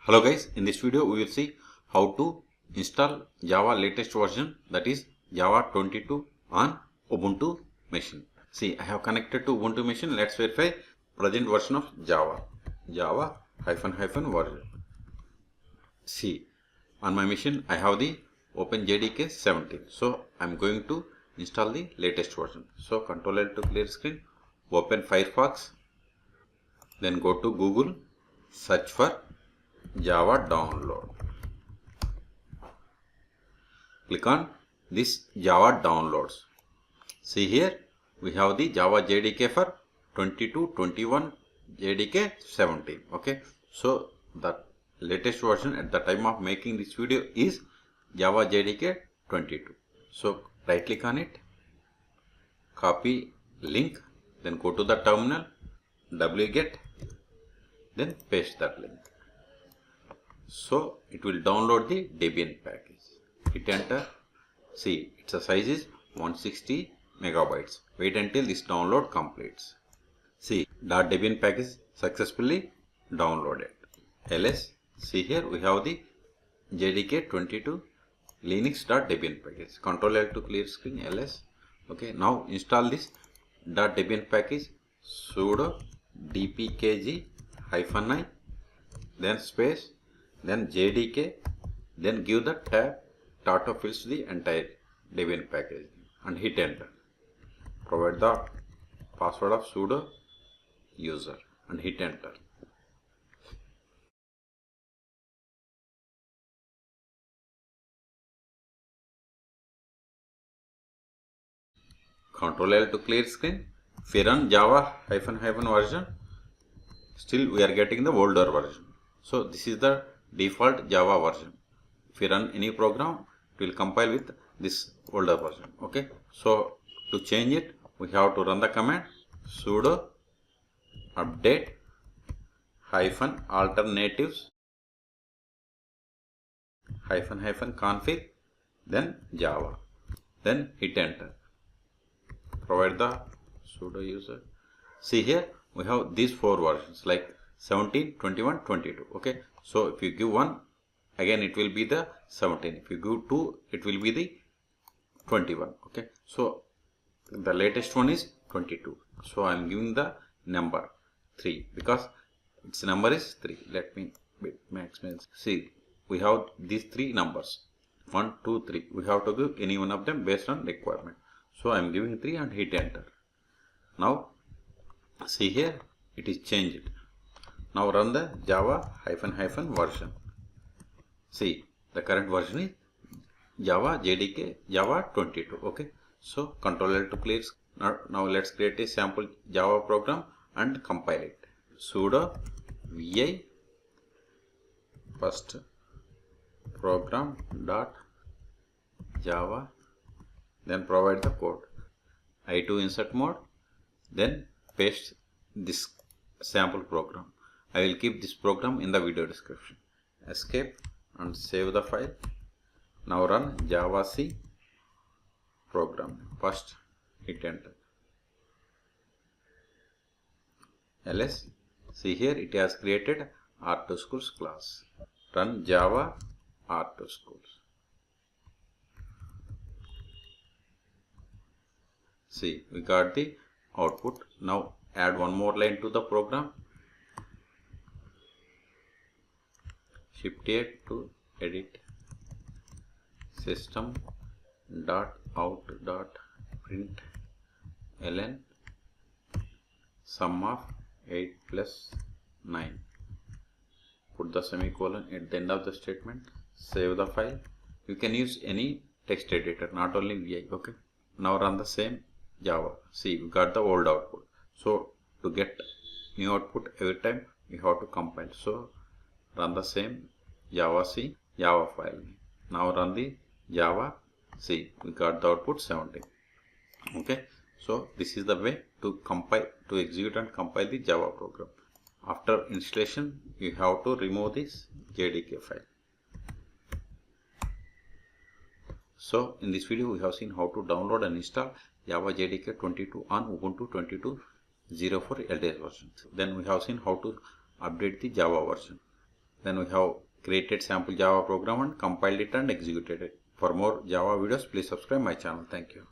Hello guys, in this video we will see how to install Java latest version, that is Java 22 on Ubuntu machine. See, I have connected to Ubuntu machine. Let's verify present version of Java version. See, on my machine I have the Open JDK 17. So I'm going to install the latest version. So Ctrl L to clear screen, open Firefox, then go to Google, search for Java download. Click on this Java downloads. See here we have the Java JDK for 22, 21, JDK 17. Okay, so the latest version at the time of making this video is Java JDK 22. So right click on it, copy link, then go to the terminal, wget, then paste that link. So it will download the Debian package. Hit enter. See, its size is 160 megabytes. Wait until this download completes. See, .debian package successfully downloaded. ls. See here we have the JDK 22 Linux.debian package. Ctrl L to clear screen. ls. Okay, now install this .debian package. Sudo dpkg-i, then space, then JDK, then give the tab that autofills the entire Debian package and hit enter. Provide the password of sudo user and hit enter. Ctrl L to clear screen. If you run Java version, still we are getting the older version. So this is the default Java version. If you run any program, it will compile with this older version. Okay, so to change it, we have to run the command sudo update -alternatives -config, then Java, then hit enter. Provide the sudo user. See here we have these four versions like 17, 21, 22. Okay, so if you give 1, again it will be the 17. If you give 2, it will be the 21. Okay, so the latest one is 22. So I am giving the number 3 because its number is 3. Let me maximize. See, we have these 3 numbers 1, 2, 3. We have to give any one of them based on requirement. So I am giving 3 and hit enter. Now see here it is changed. Now run the Java version. See, the current version is Java JDK Java 22. Okay, so Ctrl L to clear. Now let's create a sample Java program and compile it. Sudo vi first program dot Java, then provide the code. I2 insert mode, then paste this sample program. I will keep this program in the video description. Escape and save the file. Now run Java C program. First hit enter. ls. See here it has created R2 schools class. Run Java R2 schools. See, we got the output. Now add one more line to the program. Shift A to edit System.out.println sum of 8 plus 9. Put the semicolon at the end of the statement. Save the file. You can use any text editor, not only VI. Okay. Now run the same Java. See, we got the old output. So to get new output every time, we have to compile. So run the same Java C Java file. Now run the Java. See, we got the output 17. Okay, so this is the way to compile, to execute and compile the Java program. After installation, you have to remove this JDK file. So in this video we have seen how to download and install Java JDK 22 on Ubuntu 22.04 LTS version. Then we have seen how to update the Java version. Then we have created sample Java program and compiled it and executed it. For more Java videos, please subscribe my channel. Thank you.